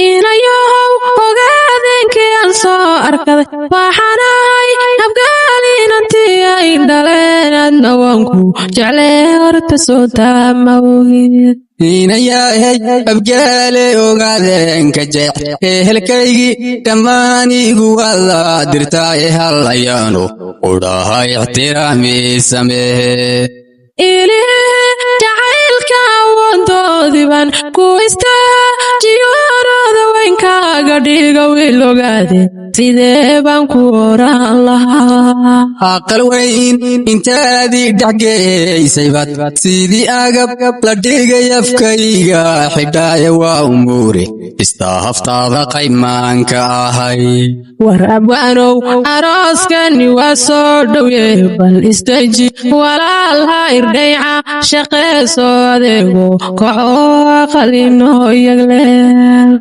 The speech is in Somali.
inayow ogaadeenkii aan soo arkaday waxaanahay abgaalinantii ay dhaleen adna waanku jeclee horta soo taama ogid inayahay abgaale ogaadeen ka jeex ehelkaygii dhammaan igu wada dirtay halayaano udhahay ixtiraami samee jacaylka wandoodiban ku istaajiyoonada weynkaaga dhiga wiil ogaade sidee baan ku oran lahaa aqal weyn intaadii dhexgeysaybaad sidii agab la dhigay afkayga xidhaaye waa umuure istaaftaada qaymaanka ahay war abwaanow arooskani waa soo dhowye bal istaji walaalha irdhayca shaqeesoo adeego kacoo aqalino yagleel